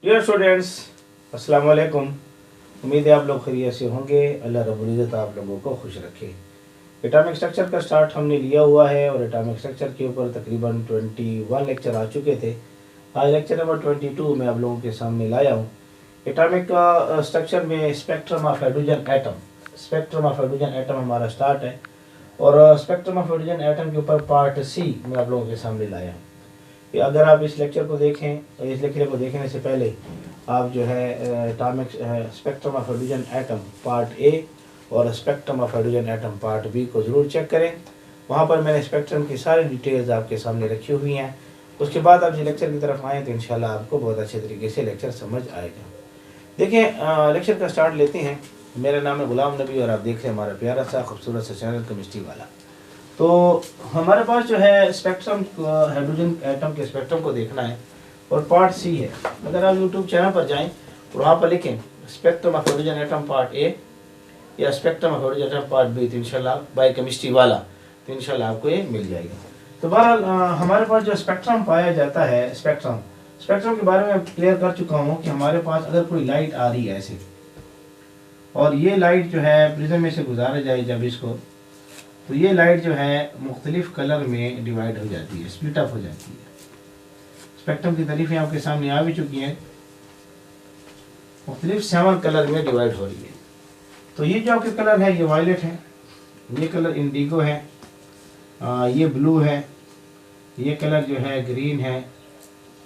Dear students, अस्सलाम वालेकुम। उम्मीद है आप लोग खैरियत से होंगे। अल्लाह रब्बुल इज़्ज़त आप लोगों को खुश रखे। एटॉमिक स्ट्रक्चर का स्टार्ट हमने लिया हुआ है और एटॉमिक स्ट्रक्चर के ऊपर तकरीबन 21 लेक्चर आ चुके थे। आज लेक्चर नंबर 22 मैं आप लोगों के सामने लाया हूँ। एटॉमिक का स्ट्रक्चर में स्पेक्ट्रम ऑफ हाइड्रोजन एटम हमारा स्टार्ट है और स्पेक्ट्रम ऑफ हाइड्रोजन एटम के ऊपर पार्ट सी मैं आप लोगों के सामने लाया हूँ। कि अगर आप इस लेक्चर को देखें, इस लेक्चर को देखने से पहले आप जो है atomic spectrum of hydrogen atom part A और spectrum of hydrogen atom part B को ज़रूर चेक करें। वहाँ पर मैंने स्पेक्ट्रम की सारी डिटेल्स आपके सामने रखी हुई हैं। उसके बाद आप इस लेक्चर की तरफ आएँ तो इंशाल्लाह आपको बहुत अच्छे तरीके से लेक्चर समझ आएगा। देखिए, लेक्चर का स्टार्ट लेते हैं। मेरा नाम है गुलाम नबी और आप देख रहे हैं हमारा प्यारा सा खूबसूरत सा चैनल केमिस्ट्री वाला। तो हमारे पास जो है स्पेक्ट्रम हाइड्रोजन एटम के स्पेक्ट्रम को देखना है और पार्ट सी है। अगर आप यूट्यूब चैनल पर जाएं और वहाँ पर लिखें spectrum of hydrogen atom part A या spectrum of hydrogen atom part B तो इंशाल्लाह बाय केमिस्ट्री वाला तो इंशाल्लाह आपको ये मिल जाएगा। तो बहरहाल हमारे पास जो स्पेक्ट्रम पाया जाता है, स्पेक्ट्रम के बारे में क्लियर कर चुका हूँ कि हमारे पास अगर कोई लाइट आ रही है ऐसे और ये लाइट जो है प्रिज्म में से गुजारा जाए जब इसको, तो ये लाइट जो है मुख्तलिफ कलर में डिवाइड हो जाती है, स्प्लिट अप हो जाती है। स्पेक्ट्रम की तारीफें आपके सामने आ भी चुकी हैं। मुख्तलिफ 7 कलर में डिवाइड हो रही है। तो ये जो आपके कलर है ये वायलेट है, ये कलर इंडिगो है, ये ब्लू है, ये कलर जो है ग्रीन है,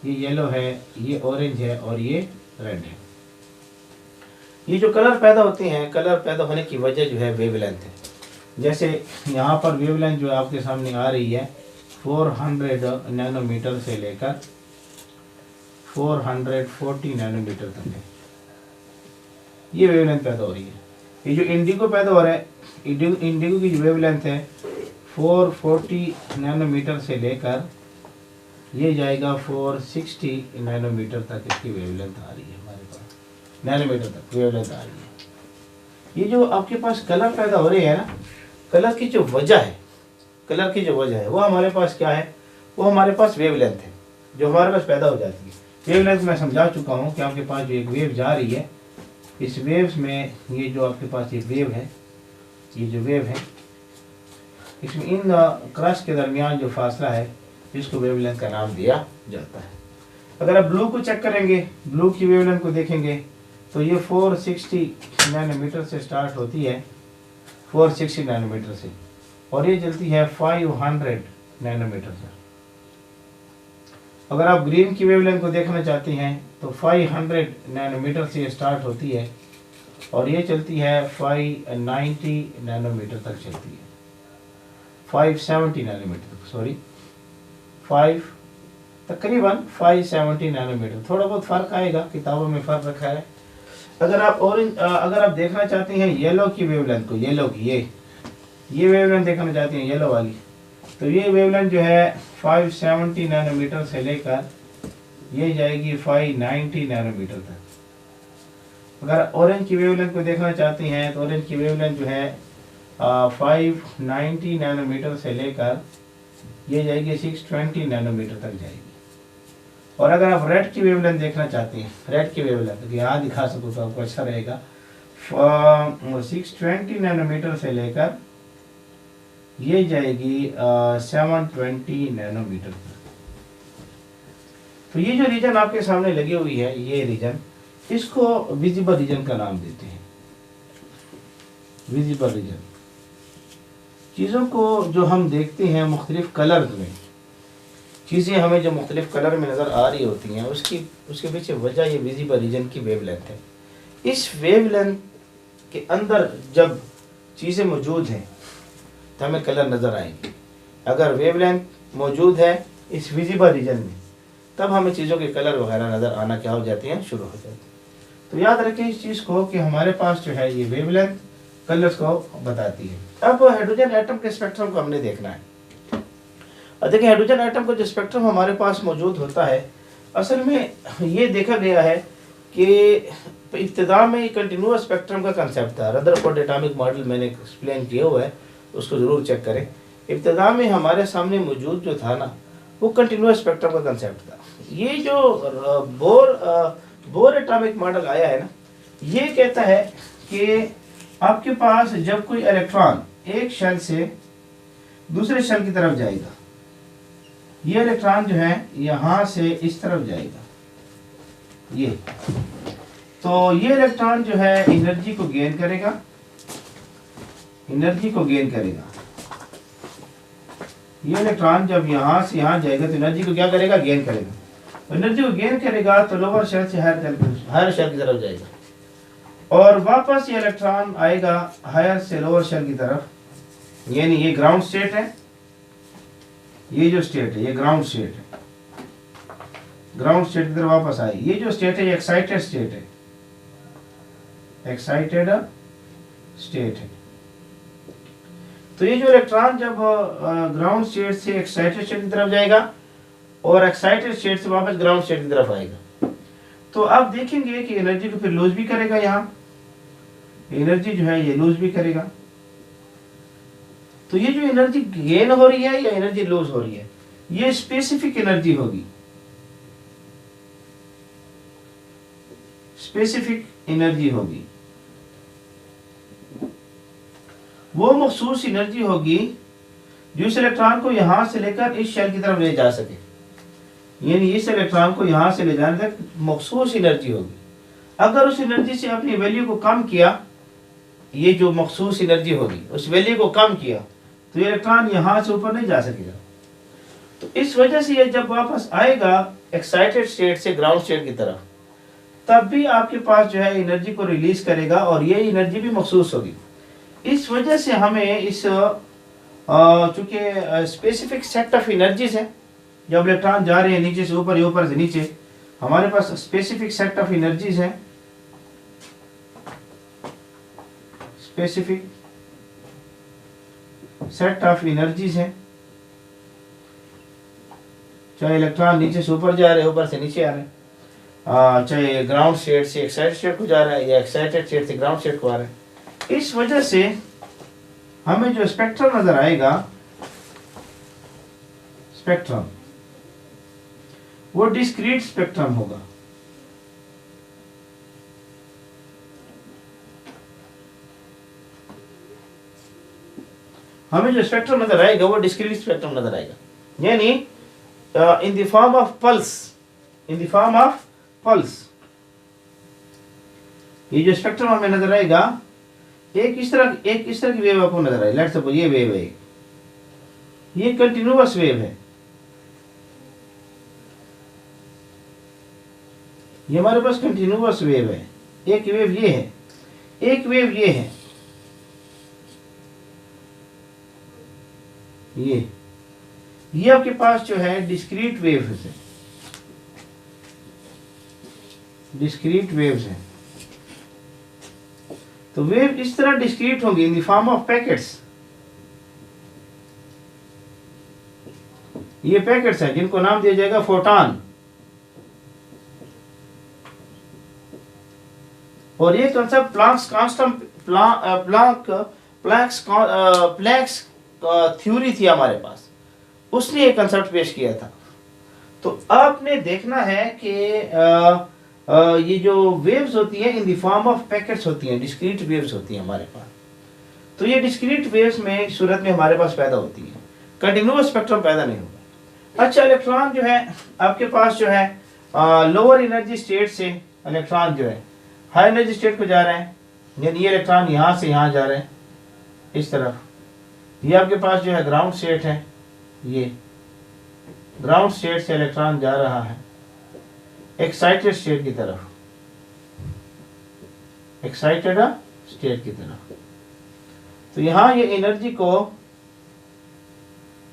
ये येलो है, ये ऑरेंज है और ये रेड है। ये जो कलर पैदा होते हैं, कलर पैदा होने की वजह जो है वेवलेंथ है। जैसे यहाँ पर वेवलेंथ जो आपके सामने आ रही है 400 नैनोमीटर से लेकर 440 नैनोमीटर तक है, ये वेवलेंथ पैदा हो रही है। ये जो इंडिगो पैदा हो रहा है, इंडिगो की जो वेवलेंथ है 440 नैनोमीटर से लेकर ये जाएगा 460 नैनोमीटर तक इसकी वेवलेंथ आ रही है। हमारे पास नैनोमीटर तक वेवलेंथ आ रही है। ये जो आपके पास कलर पैदा हो रहे हैं ना, कलर की जो वजह है वो हमारे पास क्या है, वो हमारे पास वेवलेंथ है जो हमारे पास पैदा हो जाती है। वेवलेंथ मैं समझा चुका हूँ कि आपके पास जो एक वेव जा रही है, इस वेव्स में ये जो आपके पास ये वेव है, ये जो वेव है इसमें इन क्रस्ट के दरमियान जो फासला है इसको वेवलेंथ का नाम दिया जाता है। अगर आप ब्लू को चेक करेंगे, ब्लू की वेवलेंथ को देखेंगे तो ये 460 नैनोमीटर से स्टार्ट होती है, 460 नैनोमीटर से, और ये चलती है 500 नैनोमीटर से। अगर आप ग्रीन की वेवलेंथ को देखना चाहते हैं तो 500 नैनोमीटर से स्टार्ट होती है और ये चलती है 590 नैनोमीटर तक चलती है, 570 नैनोमीटर तक, सॉरी 5 तकरीबन 570 नैनोमीटर। थोड़ा बहुत फ़र्क आएगा, किताबों में फ़र्क रखा है। अगर आप देखना चाहते हैं येलो की वेवलेंथ को, येलो की ये वेवलेंथ देखना चाहते हैं येलो वाली, तो ये वेवलेंथ जो है 570 नैनोमीटर से लेकर ये जाएगी 590 नैनोमीटर तक। अगर ऑरेंज की वेवलेंथ को देखना चाहते हैं तो ऑरेंज की वेवलेंथ जो है 590 नैनोमीटर से लेकर ये जाएगी 620 नैनोमीटर तक जाएगी। और अगर आप रेड की वेवलेंथ देखना चाहते हैं, रेड की वेवलेंथ यहाँ दिखा सकूँ तो आपको अच्छा रहेगा, 620 नैनोमीटर से लेकर ये जाएगी 720 नैनोमीटर तक। तो ये जो रीजन आपके सामने लगी हुई है, ये रीजन, इसको विजिबल रीजन का नाम देते हैं। विजिबल रीजन, चीज़ों को जो हम देखते हैं मुख्तलिफ कलर में, चीज़ें हमें जो मुख्तलिफ कलर में नज़र आ रही होती हैं उसके पीछे वजह ये विजिबल रीजन की वेवलेंथ है। इस वेवलेंथ के अंदर जब चीज़ें मौजूद हैं तो हमें कलर नज़र आएंगे। अगर वेवलेंथ मौजूद है इस विजिबल रीजन में तब हमें चीज़ों के कलर वगैरह नज़र आना क्या हो जाती हैं, शुरू हो जाती हैं। तो याद रखें इस चीज़ को कि हमारे पास जो है ये वेवलेंथ कलर्स को बताती है। अब हाइड्रोजन एटम के स्पेक्ट्रम को हमने देखना है। और देखिए, हाइड्रोजन एटम का जो स्पेक्ट्रम हमारे पास मौजूद होता है, असल में ये देखा गया है कि इब्तिदा में कंटिन्यूअस स्पेक्ट्रम का कंसेप्ट था। रदरफोर्ड एटॉमिक मॉडल मैंने एक्सप्लेन किया हुआ है, उसको ज़रूर चेक करें। इब्तिदा में हमारे सामने मौजूद जो था ना, वो कंटिन्यूअस स्पेक्ट्रम का कंसेप्ट था। ये जो बोर एटॉमिक मॉडल आया है ना, ये कहता है कि आपके पास जब कोई इलेक्ट्रॉन एक शेल से दूसरे शेल की तरफ जाएगा, ये इलेक्ट्रॉन जो है यहां से इस तरफ जाएगा, ये तो ये इलेक्ट्रॉन जो है एनर्जी को गेन करेगा, एनर्जी को गेन करेगा। ये इलेक्ट्रॉन जब यहां से यहां जाएगा तो एनर्जी को क्या करेगा, गेन करेगा। एनर्जी को गेन करेगा तो लोअर शेल से हायर शेल की तरफ जाएगा, और वापस ये इलेक्ट्रॉन आएगा हायर से लोअर शेल की तरफ, यानी ये ग्राउंड स्टेट है, ये जो स्टेट है ये ग्राउंड स्टेट है, ग्राउंड स्टेट की तरफ वापस आए। ये जो स्टेट है ये एक्साइटेड स्टेट है, एक्साइटेड स्टेट है। तो ये जो इलेक्ट्रॉन जब ग्राउंड स्टेट से एक्साइटेड स्टेट की तरफ जाएगा और एक्साइटेड स्टेट से वापस ग्राउंड स्टेट की तरफ आएगा, तो आप देखेंगे कि एनर्जी को फिर लूज भी करेगा, यहाँ एनर्जी जो है ये लूज भी करेगा। तो ये जो एनर्जी गेन हो रही है या एनर्जी लूज हो रही है, ये स्पेसिफिक एनर्जी होगी, स्पेसिफिक एनर्जी होगी, वो मखसूस एनर्जी होगी जो इस इलेक्ट्रॉन को यहां से लेकर इस शेल की तरफ ले जा सके, यानी इस इलेक्ट्रॉन को यहां से ले जाने तक मखसूस एनर्जी होगी। अगर उस एनर्जी से अपनी वैल्यू को कम किया, ये जो मखसूस एनर्जी होगी उस वैल्यू को कम किया, तो ये इलेक्ट्रॉन यहां से ऊपर नहीं जा सकेगा। तो इस वजह से ये जब वापस आएगा एक्साइटेड स्टेट से ग्राउंड स्टेट की तरफ, तब भी आपके पास जो है एनर्जी को रिलीज करेगा और ये एनर्जी भी मखसूस होगी। इस वजह से हमें इस चूंकि स्पेसिफिक सेट ऑफ एनर्जीज है, जब इलेक्ट्रॉन जा रहे हैं नीचे से ऊपर या ऊपर से नीचे, हमारे पास स्पेसिफिक सेट ऑफ एनर्जीज है, स्पेसिफिक सेट ऑफ एनर्जीज है, चाहे इलेक्ट्रॉन नीचे से ऊपर जा रहे हैं ऊपर से नीचे आ रहे हैं, चाहे ग्राउंड स्टेट से एक्साइटेड स्टेट को जा रहा है या एक्साइटेड स्टेट से ग्राउंड स्टेट को आ रहा है। इस वजह से हमें जो स्पेक्ट्रम नजर आएगा, स्पेक्ट्रम वो डिस्क्रीट स्पेक्ट्रम होगा। हमें जो स्पेक्ट्रम नजर आएगा वो डिस्क्रीट स्पेक्ट्रम नजर आएगा, यानी in the form of pulse, in the form of pulse. ये जो स्पेक्ट्रम हमें नजर आएगा, एक इस तरह की वेव आपको नजर आए। लेट्स सपोज ये वेव है, ये कंटिन्यूअस वेव है, ये हमारे पास कंटिन्यूअस वेव है। एक वेव ये है, एक वेव ये है, ये आपके पास जो है डिस्क्रीट वेव है, डिस्क्रीट वेव्स है। तो वेव इस तरह डिस्क्रीट होंगी in the form of packets. ये पैकेट्स हैं जिनको नाम दिया जाएगा फोटॉन, और ये कंसेप्ट प्लैंक्स थ्योरी थी हमारे पास, उसने ये कंसेप्ट पेश किया था। तो आपने देखना है कि ये जो वेव्स होती हैं in the form of packets होती हैं, डिस्क्रीट वेव्स होती हैं हमारे पास। तो ये डिस्क्रीट वेव्स में सूरत में हमारे पास पैदा होती है, कंटिन्यूअस स्पेक्ट्रम पैदा नहीं होगा। अच्छा, इलेक्ट्रॉन जो है आपके पास जो है लोअर एनर्जी स्टेट से इलेक्ट्रॉन जो है हाई एनर्जी स्टेट को जा रहे हैं, यानी ये इलेक्ट्रॉन यहाँ से यहाँ जा रहे हैं इस तरफ। ये आपके पास जो है ग्राउंड स्टेट है, ये ग्राउंड स्टेट से इलेक्ट्रॉन जा रहा है एक्साइटेड स्टेट की तरफ, एक्साइटेड स्टेट की तरफ। तो यहां ये एनर्जी को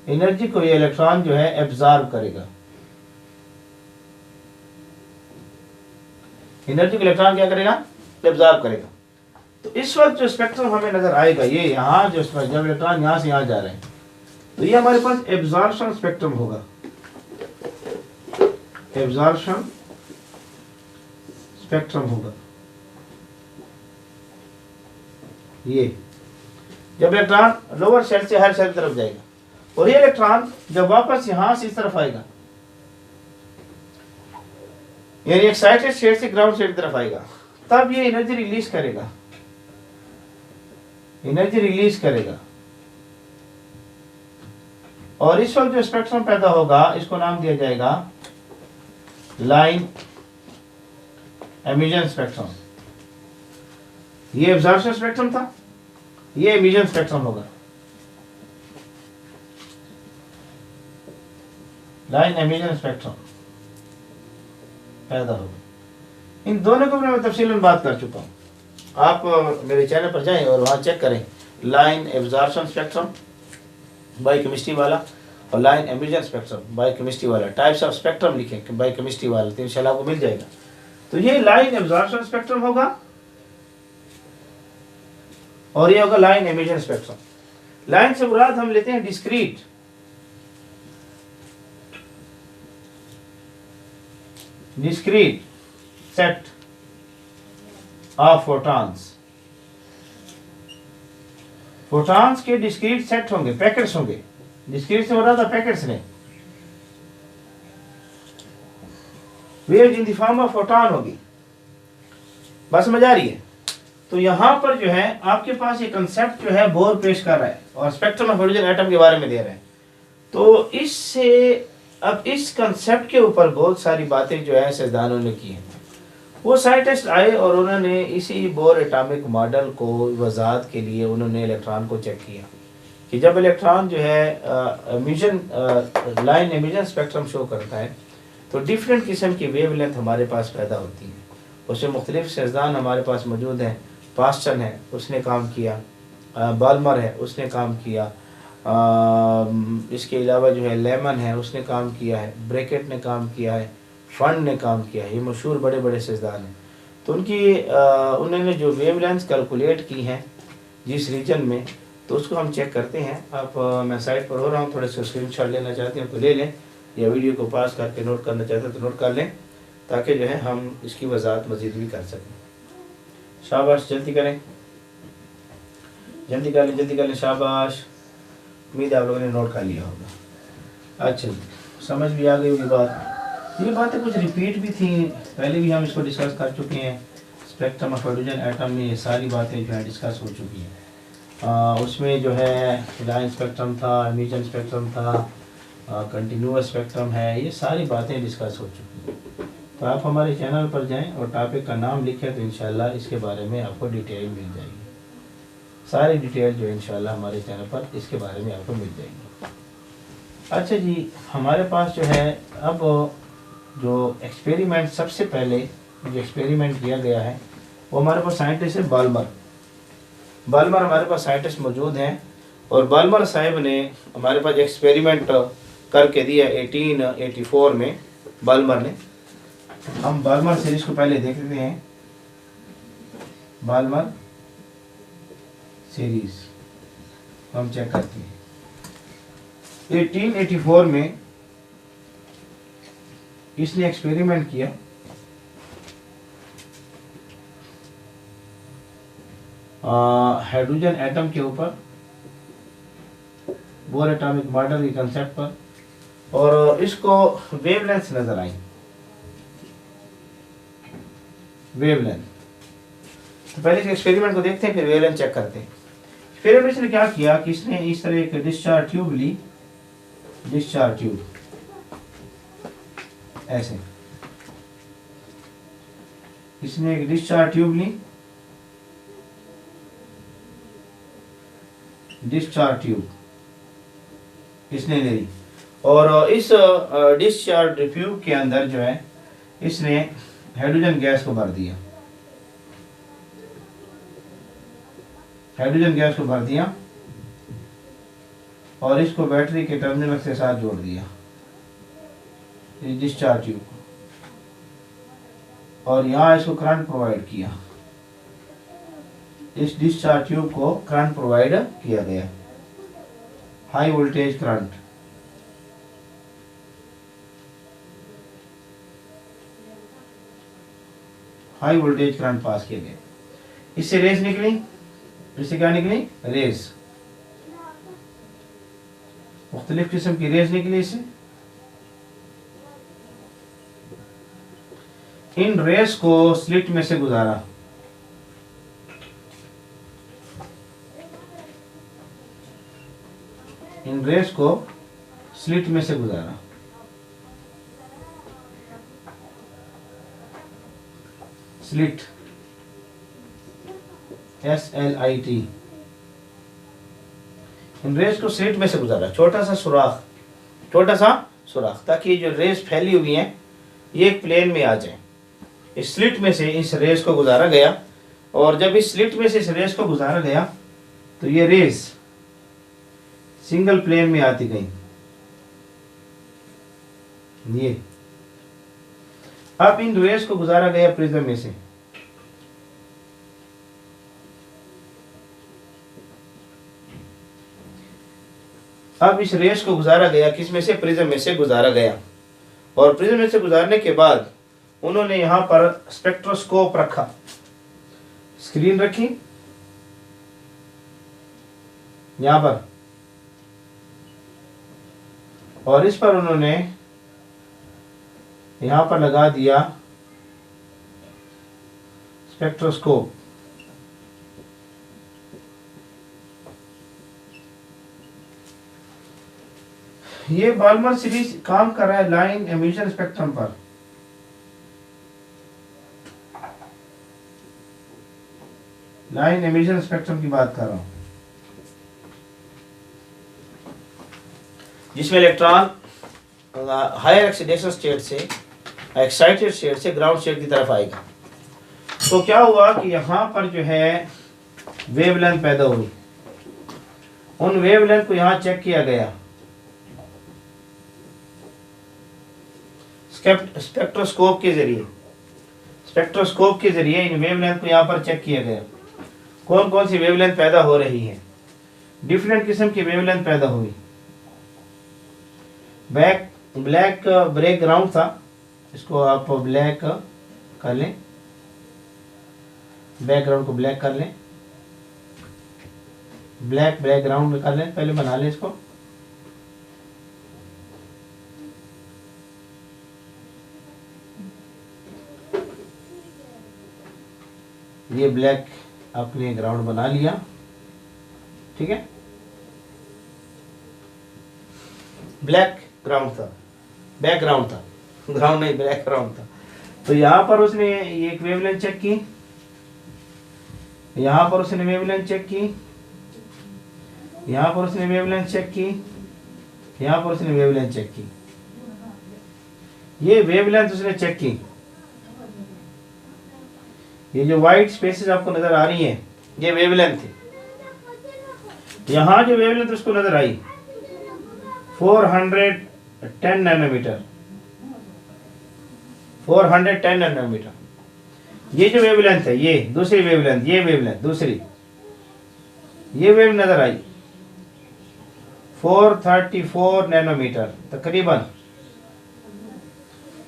ये इलेक्ट्रॉन जो है एब्जॉर्ब करेगा, एनर्जी को इलेक्ट्रॉन क्या करेगा, एब्जॉर्ब करेगा। तो इस वक्त जो स्पेक्ट्रम हमें नजर आएगा, ये यहाँ जो जब इलेक्ट्रॉन यहाँ से यहाँ जा रहे हैं, तो ये हमारे पास एब्जॉर्प्शन स्पेक्ट्रम होगा, एब्जॉर्प्शन स्पेक्ट्रम होगा। ये जब इलेक्ट्रॉन लोअर शेल से हायर शेल की तरफ जाएगा, और ये इलेक्ट्रॉन जब वापस यहां से इस तरफ आएगा, यानी एक्साइटेड स्टेट से ग्राउंड स्टेट की तरफ आएगा, तब ये एनर्जी रिलीज करेगा, एनर्जी रिलीज करेगा। और इस वक्त जो स्पेक्ट्रम पैदा होगा इसको नाम दिया जाएगा लाइन एमिशन स्पेक्ट्रम। ये एब्जॉर्प्शन स्पेक्ट्रम था, ये एमिशन स्पेक्ट्रम होगा। लाइन एमिशन स्पेक्ट्रम पैदा होगा। इन दोनों के ऊपर मैं तफसील में बात कर चुका हूँ, आप मेरे चैनल पर जाएं और वहाँ चेक करें। लाइन एब्जॉर्प्शन स्पेक्ट्रम बायोकेमिस्ट्री वाला और लाइन एमिशन स्पेक्ट्रम बायोकेमिस्ट्री वाला, टाइप्स ऑफ स्पेक्ट्रम लिखें बायोकेमिस्ट्री वाला, तो इंशाल्लाह आपको मिल जाएगा। तो ये लाइन एब्जॉर्प्शन स्पेक्ट्रम होगा और ये होगा लाइन एमिशन स्पेक्ट्रम। लाइन से मुराद हम लेते हैं discrete, discrete set of photons. Photons के डिस्क्रीट सेट होंगे, पैकेट्स होंगे। डिस्क्रीट से मुराद पैकेट्स ने, wave in the form of photon होगी। बस समझ आ रही है? तो यहाँ पर जो है आपके पास ये कंसेप्ट जो है बोर पेश कर रहा है और स्पेक्ट्रम ऑफ हाइड्रोजन एटम के बारे में दे रहा है। तो इससे अब इस कंसेप्ट के ऊपर बहुत सारी बातें जो है साइंसदानों ने की हैं। वो साइंटिस्ट आए और उन्होंने इसी बोर एटॉमिक मॉडल को वजाहत के लिए उन्होंने इलेक्ट्रॉन को चेक किया कि जब इलेक्ट्रॉन जो है emission line emission spectrum show करता है तो डिफरेंट किस्म की वेवलेंथ हमारे पास पैदा होती हैं। उसमें मुख्तलिफ साइंसदान हमारे पास मौजूद हैं। पास्टन है, उसने काम किया, बाल्मर है, उसने काम किया, इसके अलावा जो है लेमन है, उसने काम किया है, ब्रैकेट ने काम किया है, फंड ने काम किया है। ये मशहूर बड़े बड़े साइंसदान हैं। तो उन्होंने जो वेवलेंथ कैलकुलेट की हैं जिस रीजन में, तो उसको हम चेक करते हैं। आप मैं साइट पर हो रहा हूँ, थोड़े से स्क्रीनशॉट लेना चाहते हैं तो ले लें, या वीडियो को पास करके नोट करना चाहते हैं तो नोट कर लें, ताकि जो है हम इसकी वजाहत मज़ीद भी कर सकें। शाबाश, जल्दी करें, जल्दी कर लें, शाबाश। उम्मीद है आप लोगों ने नोट कर लिया होगा। अच्छा जी, समझ भी आ गई होगी बात। ये बातें कुछ रिपीट भी थी, पहले भी हम इसको डिस्कस कर चुके हैं। स्पेक्ट्रम ऑफ हाइड्रोजन एटम में ये सारी बातें जो है डिस्कस हो चुकी हैं। उसमें जो है लाइन स्पेक्ट्रम था, एमिशन स्पेक्ट्रम था, कंटिन्यूअस स्पेक्ट्रम है, ये सारी बातें डिस्कस हो चुकी हैं। तो आप हमारे चैनल पर जाएं और टॉपिक का नाम लिखें तो इंशाल्लाह इसके बारे में आपको डिटेल मिल जाएगी। सारी डिटेल जो है इंशाल्लाह हमारे चैनल पर इसके बारे में आपको मिल जाएगी। अच्छा जी, हमारे पास जो है अब जो एक्सपेरिमेंट, सबसे पहले जो एक्सपेरिमेंट किया गया है वो हमारे पास साइंटिस्ट है बाल्मर हमारे पास साइंटिस्ट मौजूद हैं। और बाल्मर साहब ने हमारे पास एक्सपेरिमेंट करके दिया 1884 में बाल्मर ने। हम बाल्मर सीरीज को पहले देख लेते हैं। बाल्मर सीरीज हम चेक करते हैं। 1884 में इसने एक्सपेरिमेंट किया हाइड्रोजन एटम के ऊपर, बोर एटॉमिक मॉडल के कंसेप्ट पर, और इसको वेवलेंथ नजर आई, वेवलेंथ। तो पहले इस एक्सपेरिमेंट को देखते हैं, फिर वेवलेंथ चेक करते हैं। फिर इसने क्या किया कि इसने इस तरह एक डिस्चार्ज ट्यूब ली, डिस्चार्ज ट्यूब ऐसे, इसने एक डिस्चार्ज ट्यूब ली, डिस्चार्ज ट्यूब इसने ले ली, और इस डिस्चार्ज ट्यूब के अंदर जो है इसने हाइड्रोजन गैस को भर दिया, हाइड्रोजन गैस को भर दिया और इसको बैटरी के टर्मिनल के साथ जोड़ दिया, इस डिस्चार्ज ट्यूब को, और यहाँ इसको करंट प्रोवाइड किया। इस डिस्चार्ज ट्यूब को करंट प्रोवाइड किया गया, high voltage current. High voltage current pass किया गया। इससे रेस निकली, इससे क्या निकली? रेस, मुख्तलिफ किस्म की रेस निकली इससे। इन रेस को स्लिट में से गुजारा। इन रेस को स्लिट में से गुजारा। Slit, SLIT। इन रेस को स्लिट में से गुजारा, छोटा सा सुराख, छोटा सा सुराख, ताकि जो रेस फैली हुई है ये एक प्लेन में आ जाए। इस स्लिट में से इस रेस को गुजारा गया, और जब इस स्लिट में से इस रेस को गुजारा गया तो ये रेस सिंगल प्लेन में आती गई। ये अब इन रेस को गुजारा गया प्रिज्म में से। अब इस रेस को गुजारा गया किस में से? प्रिज्म में से गुजारा गया। और प्रिज्म में से गुजारने के बाद उन्होंने यहां पर स्पेक्ट्रोस्कोप रखा, स्क्रीन रखी यहां पर, और इस पर उन्होंने यहां पर लगा दिया स्पेक्ट्रोस्कोप। ये बाल्मर सीरीज काम कर रहा है लाइन एमिशन स्पेक्ट्रम पर। लाइन एमिशन स्पेक्ट्रम की बात कर रहा हूं, जिसमें इलेक्ट्रॉन हायर एक्साइटेशन स्टेट से, एक्साइटेड स्टेट से ग्राउंड स्टेट की तरफ आएगा। तो क्या हुआ कि यहां पर जो है वेवलेंथ पैदा हुई। उन वेवलेंथ को यहां चेक किया गया स्पेक्ट्रोस्कोप के जरिए। स्पेक्ट्रोस्कोप के जरिए इन वेवलेंथ को यहाँ पर चेक किया गया, कौन कौन सी वेवलेंथ पैदा हो रही है। डिफरेंट किस्म की वेवलेंथ पैदा हुई। ब्लैक बैकग्राउंड था, इसको आप ब्लैक कर लें, बैकग्राउंड को ब्लैक कर लें, ब्लैक बैकग्राउंड कर लें, पहले बना लें इसको। ये ब्लैक आपने ग्राउंड बना लिया, ठीक है। ब्लैक ग्राउंड था, बैकग्राउंड था, ग्राउंड नहीं बैकग्राउंड था। तो यहाँ पर उसने एक वेवलेंथ चेक की, यहाँ पर उसने वेवलेंथ चेक की, यहाँ पर उसने वेवलेंथ चेक की, यहाँ पर उसने वेवलेंथ चेक की। ये वेवलेंथ उसने चेक की। ये जो व्हाइट स्पेसेस आपको नजर आ रही हैं, ये वेवलेंथ थी। यहाँ जो वेवलेंथ उसको नजर आई 410 नैनोमीटर, 410 नैनोमीटर। ये जो वेवलेंथ है, ये दूसरी वेवलेंथ, ये वेवलेंथ दूसरी, ये वेव नजर आई 434 नैनोमीटर, तकरीबन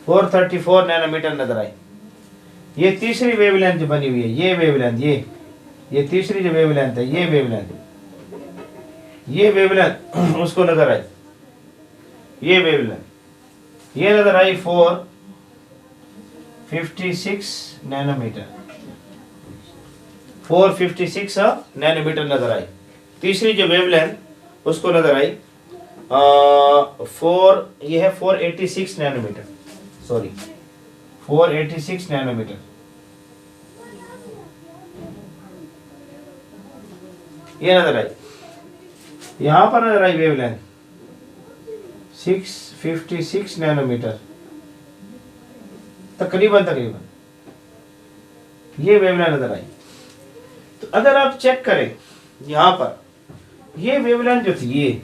434 नैनोमीटर नजर आई। ये तीसरी वेवलेंथ जो बनी हुई है, ये वेवलेंथ, ये तीसरी जो वेवलेंथ है, ये वेवलेंथ उसको नजर आई। ये वेवलेंथ ये नजर आई 456 नैनोमीटर, 456 नैनोमीटर नजर आई। तीसरी जो वेवलेंथ उसको नजर आई ये है 486 नैनोमीटर, सॉरी 486 नैनोमीटर। ये नजर आई। यहां पर नजर आई वेवलेंथ 656 नैनोमीटर, तकरीबन ये वेवलेंथ नजर आई। तो अगर आप चेक करें यहां पर, ये वेवलेंथ जो थी,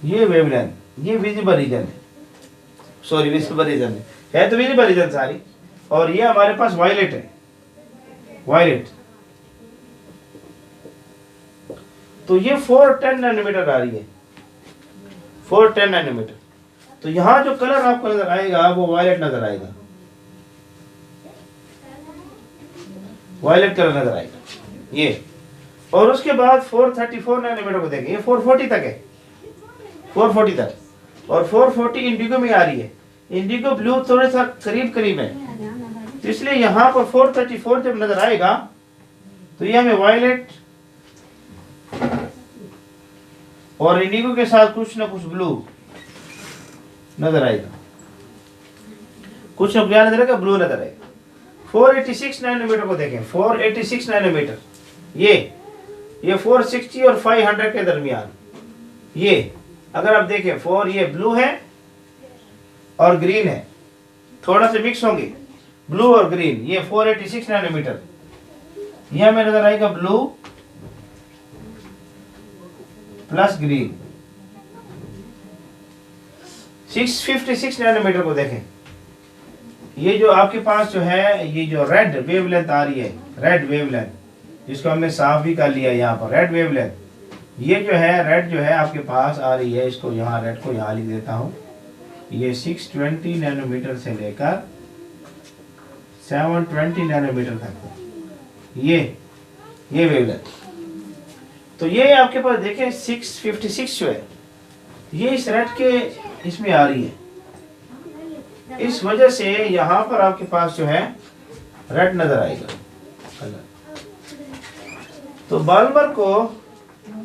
ये वेवलेंथ, ये विजिबल रीजन है, सॉरी विजिबल रीजन है तो विजिबल रीजन सारी, और ये हमारे पास वायलेट है, वायलेट। तो ये 410 नैनोमीटर आ रही है, 410 नैनोमीटर। तो यहां जो कलर आपको नजर आएगा वो वायलेट नजर आएगा, वायलेट कलर नजर आएगा ये। और उसके बाद 434 नैनोमीटर को देखें, ये 440 तक है, 440 तक, और 440 इंडिगो में आ रही है। इंडिगो ब्लू थोड़ा सा करीब करीब है, तो इसलिए यहाँ पर 434 जब नजर आएगा तो ये हमें वायलेट और इंडिगो के साथ कुछ ना कुछ ब्लू नजर आएगा, कुछ ना क्या नजर आएगा, ब्लू नजर आएगा। 486 नैनोमीटर को देखें, 486 नैनोमीटर, ये 460 और 500 के दरमियान, ये अगर आप देखें 4 ये ब्लू है और ग्रीन है, थोड़ा से मिक्स होंगे ब्लू और ग्रीन, ये 486 नैनोमीटर, ये हमें नजर आएगा ब्लू प्लस ग्रीन। 656 नैनोमीटर को देखें, ये जो आपके पास जो है ये जो रेड वेवलेंथ आ रही है, रेड वेवलेंथ जिसको हमने साफ भी कर लिया यहाँ पर, रेड वेवलेंथ, ये जो है रेड जो है आपके पास आ रही है, इसको यहाँ रेड को यहाँ लिख देता हूँ, ये 620 नैनोमीटर से लेकर 720 नैनोमीटर तक ये वेवलेंथ। तो ये आपके पास देखें 656 जो है ये इस रेड के इसमें आ रही है, इस वजह से यहाँ पर आपके पास जो है रेड नजर आएगा कलर। तो बाल्मर को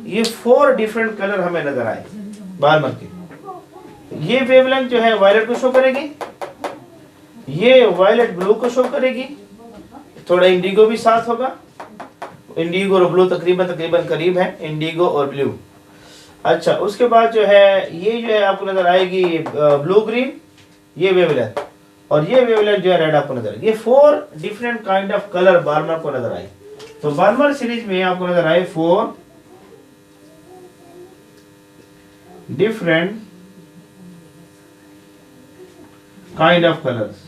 ये 4 डिफरेंट कलर हमें नजर आए बाल्मर के। ये वेवलेंथ जो है वायलेट को शो करेगी, ये वायलेट ब्लू को शो करेगी, थोड़ा इंडिगो भी साथ होगा, इंडिगो और ब्लू तकरीबन करीब है, इंडिगो और ब्लू। अच्छा, उसके बाद जो है ये जो है आपको नजर आएगी ब्लू ग्रीन, ये वेवलेंथ, और ये वेवलेंथ जो है रेड आपको नजर आएगी। ये 4 different kind of colour Balmer को नजर आए। तो बाल्मर सीरीज में आपको नजर आए 4 डिफरेंट काइंड ऑफ कलर्स।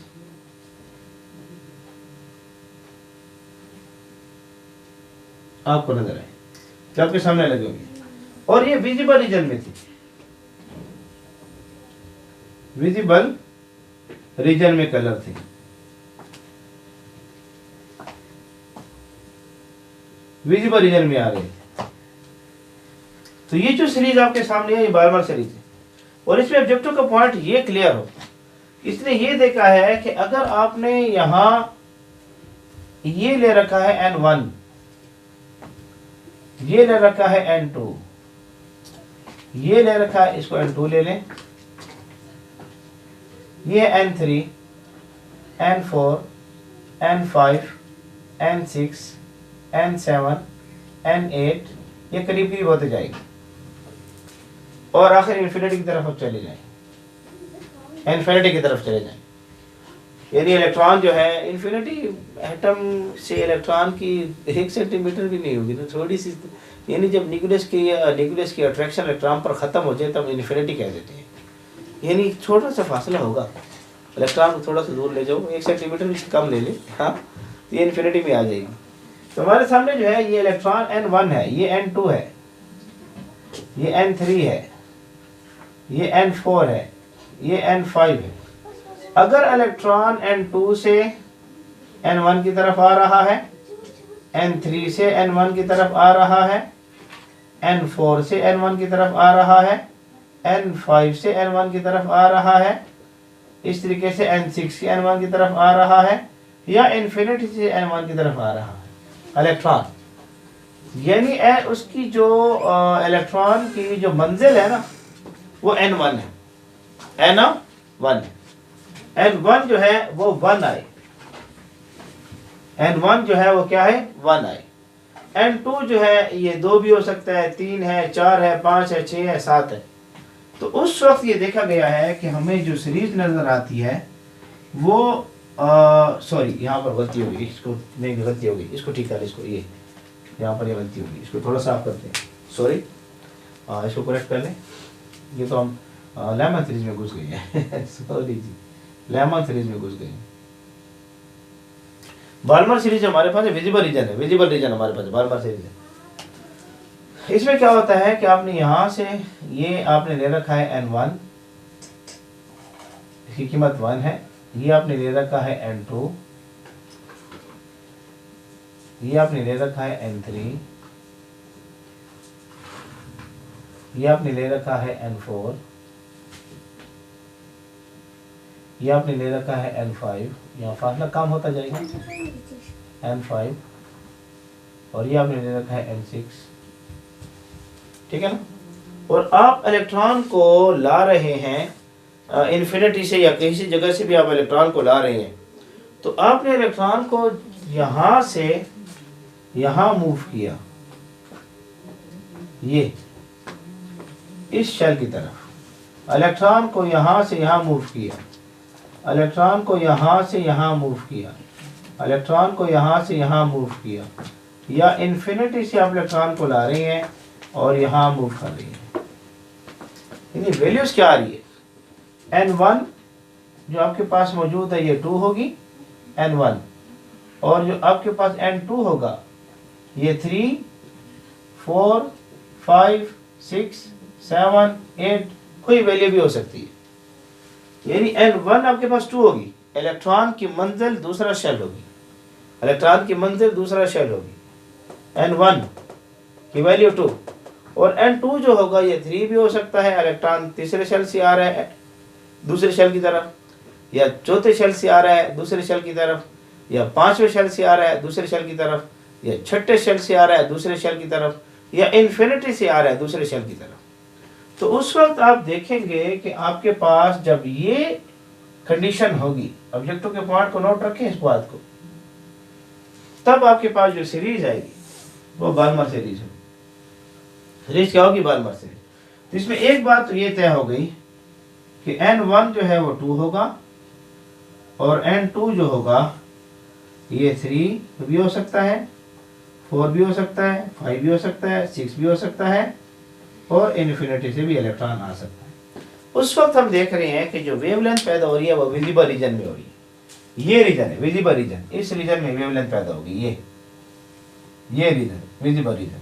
आपको नजर आए जो आपके सामने लगे होंगे, और ये विजिबल रीजन में थी, विजिबल रीजन में कलर थे। विजिबल रीजन में आ रहे थे। तो ये जो सीरीज आपके सामने है ये बाल्मर सीरीज है, और इसमें ऑब्जेक्टिव का पॉइंट ये क्लियर हो, इसने ये देखा है कि अगर आपने यहां ये ले रखा है N1, ये ले रखा है N2, ये ले रखा है, इसको N2 ले लें, ये N3, N4, N5, N6, N7, N8, ये करीब करीब होते जाएगी और आखिर इन्फिनिटी की तरफ अब चले जाएं, इन्फिनिटी की तरफ चले जाएं। यानी इलेक्ट्रॉन जो है इन्फिनिटी, एटम से इलेक्ट्रॉन की 1 सेंटीमीटर भी नहीं होगी ना, थोड़ी सी, यानी जब न्यूक्लियस की अट्रैक्शन इलेक्ट्रॉन पर ख़त्म हो जाए तब इन्फिनिटी कह देते हैं। यानी छोटा सा फासला होगा, इलेक्ट्रॉन को थोड़ा सा दूर ले जाओ, 1 सेंटीमीटर भी कम ले ले, हाँ, तो ये इन्फिनिटी में आ जाएगी। तो हमारे सामने जो है ये इलेक्ट्रॉन N1 है, ये N2 है, ये N3 है, ये N4 है, ये N5 है। अगर इलेक्ट्रॉन N2 से N1 की तरफ आ रहा है, N3 से N1 की तरफ आ रहा है, N4 से N1 की तरफ आ रहा है, N5 से N1 की तरफ आ रहा है, इस तरीके से N6 से N1 की तरफ आ रहा है, या इन्फिनिटी से N1 की तरफ आ रहा है इलेक्ट्रॉन, यानी उसकी जो इलेक्ट्रॉन की जो मंजिल है ना वो N1 है, N1 है। N1 जो है वो 1 आए, N1 जो है वो क्या है 1 आए। N2 जो है ये 2 भी हो सकता है, 3 है, 4 है, 5 है, 6 है, 7 है। तो उस वक्त ये देखा गया है कि हमें जो सीरीज नजर आती है वो सॉरी यहाँ पर गलती होगी, इसको नहीं गलती होगी, इसको ठीक कर, इसको ये यहाँ पर ये गलती होगी, इसको थोड़ा साफ करते हैं, सॉरी, इसको करेक्ट कर लें। ये तो हम लेमन सीरीज में घुस गए हैं सॉरी जी, लेमन सीरीज में घुस गए। बाल्मर सीरीज हमारे पास है, विजिबल रीजन है, विजिबल रीजन हमारे पास बाल्मर सीरीज है। इसमें क्या होता है कि आपने यहां से ये आपने ले रखा है N1, इसकी कीमत 1 है, ये आपने ले रखा है N2, ये आपने ले रखा है N3, ये आपने ले रखा है N4, ये आपने ले रखा है N5, यहाँ फासला कम होता जाएगा N5, और ये आपने ले रखा है N6, ठीक है ना। और आप इलेक्ट्रॉन को ला रहे हैं इन्फिनिटी से या किसी जगह से भी आप इलेक्ट्रॉन को ला रहे हैं, तो आपने इलेक्ट्रॉन को यहाँ से यहाँ मूव किया, ये इस शेल की तरफ, इलेक्ट्रॉन को यहाँ से यहाँ मूव किया, इलेक्ट्रॉन को यहाँ से यहाँ मूव किया, इलेक्ट्रॉन को यहाँ से यहाँ मूव किया, या इन्फिनिटी से आप इलेक्ट्रॉन को ला रहे हैं और यहाँ मूव कर रही है। यानी वैल्यूज क्या आ रही है, N1 जो आपके पास मौजूद है ये 2 होगी N1, और जो आपके पास N2 होगा ये 3, 4, 5, 6, 7, 8, कोई वैल्यू भी हो सकती है। यानी N1 आपके पास 2 होगी, इलेक्ट्रॉन की मंजिल दूसरा शेल होगी, इलेक्ट्रॉन की मंजिल दूसरा शेल होगी, N1 की वैल्यू 2, और N2 जो होगा ये 3 भी हो सकता है, इलेक्ट्रॉन तीसरे शेल से आ रहा है दूसरे शेल की तरफ, या चौथे शेल से आ रहा है दूसरे शेल की तरफ, या पांचवें शेल से आ रहा है दूसरे शेल की तरफ, या छठे शेल से आ रहा है दूसरे शेल की तरफ, या इन्फिनिटी से आ रहा है दूसरे शेल की तरफ। तो उस वक्त आप देखेंगे कि आपके पास जब ये कंडीशन होगी, ऑब्जेक्टिव के पॉइंट को नोट रखें इस बात को, तब आपके पास जो सीरीज आएगी वो बाल्मर सीरीज होगी। सीरीज क्या होगी, बाल्मर सीरीज। तो इसमें एक बात तो ये तय हो गई कि N1 जो है वो 2 होगा, और N2 जो होगा ये 3 भी हो सकता है, 4 भी हो सकता है, 5 भी हो सकता है, 6 भी हो सकता है, और इन्फिनिटी से भी इलेक्ट्रॉन आ सकता है। उस वक्त हम देख रहे हैं कि जो वेवलेंथ पैदा हो रही है वो विजिबल रीजन में हो रही है। ये रीजन है विजिबल रीजन, इस रीजन में वेवलेंथ पैदा होगी, ये रीजन विजिबल रीजन,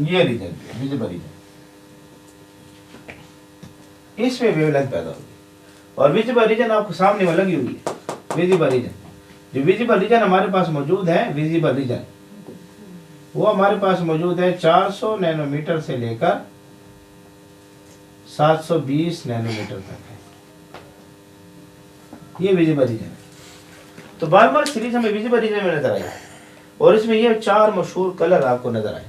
ये रीजन विजिबल रीजन, इसमें वेवलेंथ पैदा होगी। और विजिबल रीजन आपको सामने में लगी हुई है, विजिबल रीजन। जो विजिबल रीजन हमारे पास मौजूद है, विजिबल रीजन वो हमारे पास मौजूद है 400 नैनोमीटर से लेकर 720 नैनोमीटर तक है, ये विजिबल रीजन है। तो बाल्मर सीरीज हमें विजिबल रीजन में नजर आई, और इसमें ये 4 मशहूर कलर आपको नजर आए।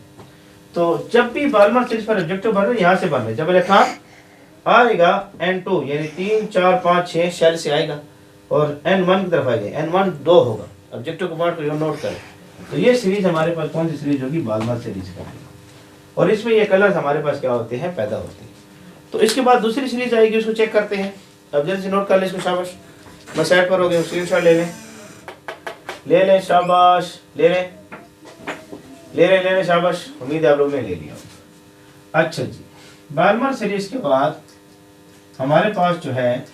तो जब भी बाल्मर सीरीज पर ऑब्जेक्टिव बन रहे, यहाँ से बन रहे, जब इलेक्ट्रॉन आएगा N2 यानी 3, 4, 5, 6 शेल से आएगा, और N1 की तरफ आएगा, N1 2 होगा, ऑब्जेक्टिव के पॉइंट को नोट करें। तो ये सीरीज हमारे पास कौन सी सीरीज होगी, बाल्मर सीरीज का, और इसमें ये कलर्स हमारे पास क्या होते हैं, पैदा होते हैं। तो इसके बाद दूसरी सीरीज आएगी, उसको चेक करते हैं। अब जल्दी से नोट कर लें इसको, शाबाश, मैं साइड पर हो गया, स्क्रीनशॉट ले लें, शाबाश, ले लें, शाबाश, उम्मीद है आप लोगों ने ले लिया। अच्छा जी, बाल्मर सीरीज के बाद हमारे पास जो है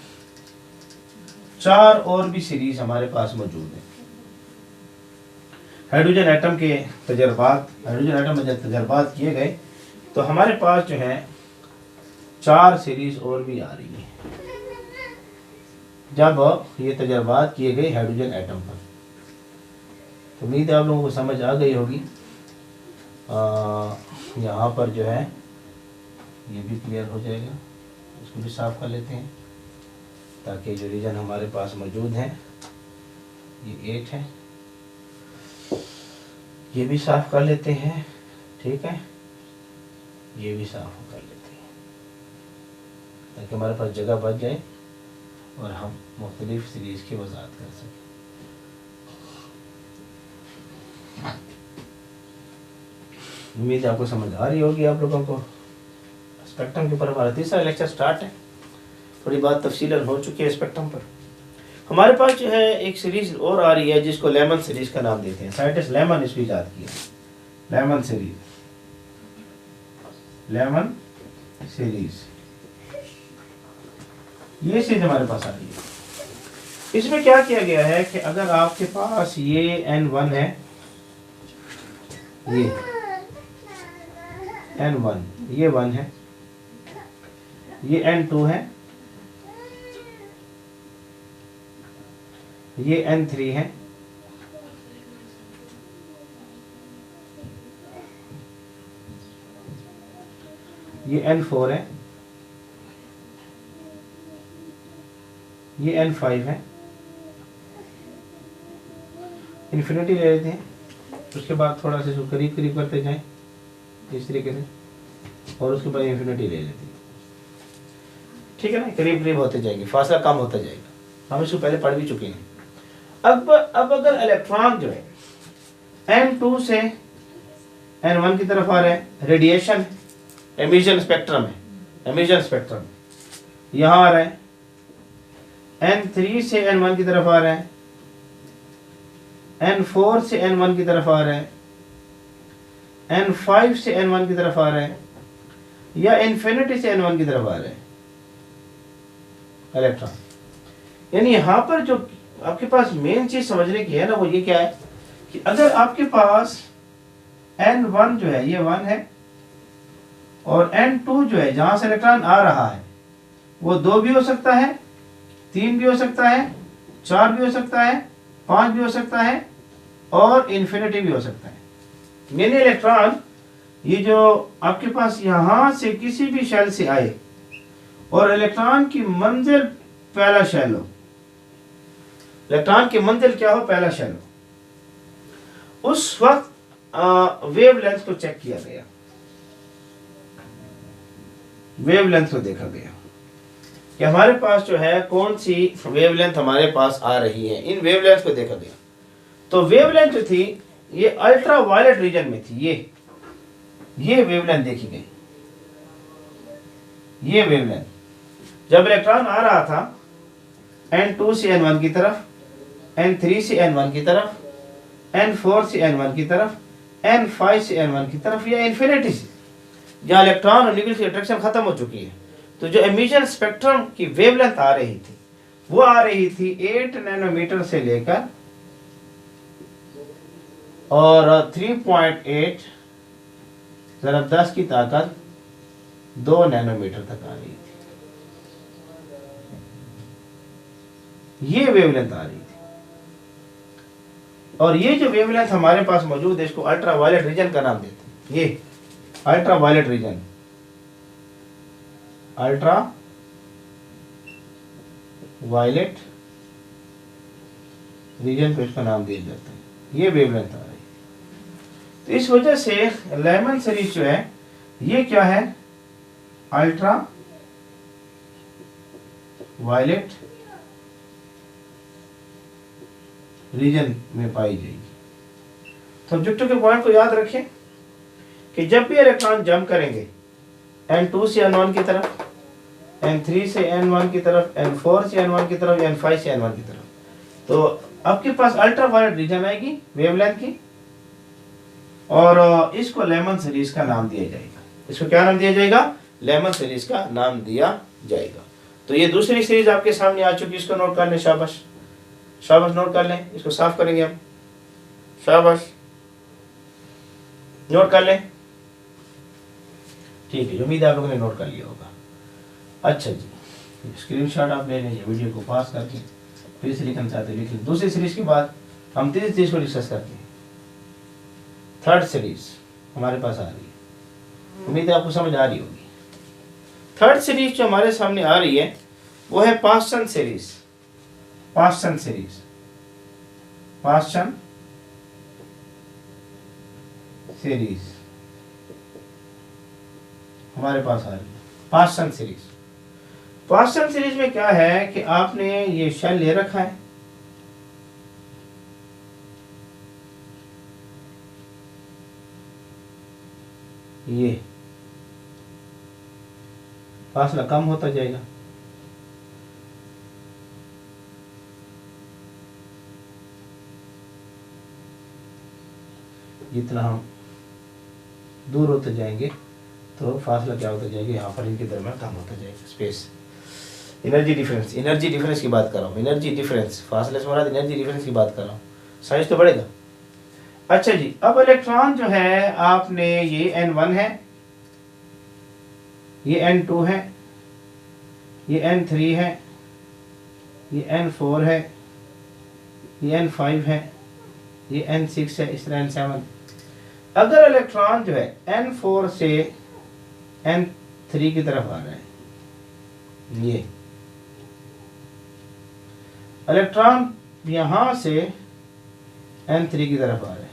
4 और भी सीरीज हमारे पास मौजूद है। हाइड्रोजन एटम के तजर्बात, हाइड्रोजन एटम में जब तजर्बात किए गए तो हमारे पास जो है 4 सीरीज और भी आ रही है, जब ये तजर्बात किए गए हाइड्रोजन एटम पर। तो उम्मीद है आप लोगों को समझ आ गई होगी। यहाँ पर जो है ये भी क्लियर हो जाएगा, इसको भी साफ कर लेते हैं ताकि जो रीजन हमारे पास मौजूद है ये 8 है, ये भी साफ कर लेते हैं, ठीक है, ये भी साफ कर लेते हैं ताकि हमारे पास जगह बच जाए और हम मुख्तलिफ सीरीज की वजाहत कर सकें। उम्मीद है आपको समझ आ रही होगी आप लोगों को। स्पेक्ट्रम के ऊपर हमारा तीसरा लेक्चर स्टार्ट है, थोड़ी बात तफसीलन हो चुकी है स्पेक्ट्रम पर। हमारे पास जो है एक सीरीज और आ रही है जिसको लेमन सीरीज का नाम देते हैं, साइंटिस्ट लेमन इसको ईजाद किया, लेमन सीरीज, लेमन सीरीज, ये सीरीज हमारे पास आ रही है। इसमें क्या किया गया है कि अगर आपके पास ये N1 है, ये N1, ये 1 है, ये N2 है, ये N3 है, ये N4 है, ये N5 है, इन्फिनिटी ले लेते हैं, उसके बाद थोड़ा सा इसको करीब करीब करते जाएं इस तरीके से, और उसके बाद इन्फिनिटी ले लेते हैं, ठीक है ना, करीब करीब होते जाएंगे, फासला कम होता जाएगा, हम इसको पहले पढ़ भी चुके हैं। अब अगर इलेक्ट्रॉन जो है N2 से N1 की तरफ आ रहा है, रेडिएशन एमिशन स्पेक्ट्रम है, एमिशन स्पेक्ट्रम यहाँ आ रहा है, N3 से N1 की तरफ आ रहा है, N4 से N1 की तरफ आ रहा है, N5 से N1 की तरफ आ रहा है, या इन्फिनिटी से N1 की तरफ आ रहा है इलेक्ट्रॉन। यानी यहाँ पर जो आपके पास मेन चीज समझने की है ना, वो ये क्या है कि अगर आपके पास N1 जो है ये 1 है, और N2 जो है जहां से इलेक्ट्रॉन आ रहा है वो 2 भी हो सकता है, 3 भी हो सकता है, 4 भी हो सकता है, 5 भी हो सकता है, और इन्फिनिटी भी हो सकता है। यानी इलेक्ट्रॉन ये जो आपके पास यहां से किसी भी शेल से आए और इलेक्ट्रॉन की मंजिल पहला शेल हो, इलेक्ट्रॉन की मंजिल क्या हो, पहला शेल हो, उस वक्त वेवलेंथ को चेक किया गया, वेवलेंथ को देखा गया कि हमारे पास जो है कौन सी वेवलेंथ हमारे पास आ रही है, इन वेवलेंथ को देखा गया। तो वेवलेंथ जो थी ये अल्ट्रा वायलेट रीजन में थी, ये वेवलेंथ देखी गई, ये वेवलेंथ जब इलेक्ट्रॉन आ रहा था N2 से N1 की तरफ, N3 से N1 की तरफ, N4 से N1 की तरफ, N5 से N1 की तरफ, या इन्फिनिटी से जहां इलेक्ट्रॉन और न्यूक्लियस की अट्रैक्शन खत्म हो चुकी है। तो जो एमिशन स्पेक्ट्रम की वेवलेंथ आ रही थी वो आ रही थी 8 नैनोमीटर से लेकर और 3.8 जरा 10 की ताकत 2 नैनोमीटर तक आ रही थी, ये वेवलेंथ आ रही थी। और ये जो वेवलेंथ हमारे पास मौजूद है इसको अल्ट्रा वायलेट रीजन का नाम देते हैं, ये ultraviolet region, ultraviolet region को इसका नाम दिया जाता है, ये वेवलेंथ आ रही है। तो इस वजह से लेमन सीरीज जो है ये क्या है, अल्ट्रा वायलेट रीजन में पाई जाएगी। तो ऑब्जेक्टिव के पॉइंट को याद रखें कि जब भी इलेक्ट्रॉन जंप करेंगे N2 से N1 की तरफ, N3 से N1 की तरफ, N4 से N1 की तरफ, N5 से N1 की तरफ, तो आपके पास अल्ट्रा वायलेट रीजन आएगी वेवलेंथ की, और इसको लेमन सीरीज का नाम दिया जाएगा। इसको क्या नाम दिया जाएगा, लेमन सीरीज का नाम दिया जाएगा। तो ये दूसरी सीरीज आपके सामने आ चुकी है, इसको नोट कर लें, शाबाश शाबाश, नोट कर लें, इसको साफ करेंगे हम, शाबाश नोट कर लें, ठीक है, उम्मीद है आप लोगों ने नोट कर लिया होगा। अच्छा जी, स्क्रीनशॉट आप ले लीजिए वीडियो को पास करके, फिर से लिखना चाहते लिख लें। दूसरी सीरीज के बाद हम तीसरी चीज को डिस्कस करते हैं, थर्ड सीरीज हमारे पास आ रही है, उम्मीद है आपको समझ आ रही होगी। थर्ड सीरीज जो हमारे सामने आ रही है वो है Paschen series, Paschen series, Paschen series हमारे पास आ रही है, पास्टन सीरीज। पास्टन सीरीज में क्या है कि आपने ये शेल ले रखा है, ये फासला कम होता जाएगा, जितना हम दूर होते जाएंगे तो फासला क्या होता जाएगा, यहाँ पर इनके दरमियान कम होता जाएगा, space, energy difference, energy difference की बात कर रहा हूँ, एनर्जी डिफरेंस, फासले से मुराद एनर्जी डिफरेंस की बात कर रहा हूँ, साइज तो बढ़ेगा। अच्छा जी, अब इलेक्ट्रॉन जो है आपने ये N1 है, ये N2 है, ये N3 है, ये N4 है, ये N5 है, ये N6 है, इस तरह N7। अगर इलेक्ट्रॉन जो है N4 से N3 की तरफ आ रहा है, ये इलेक्ट्रॉन यहां से n3 की तरफ आ रहे हैं,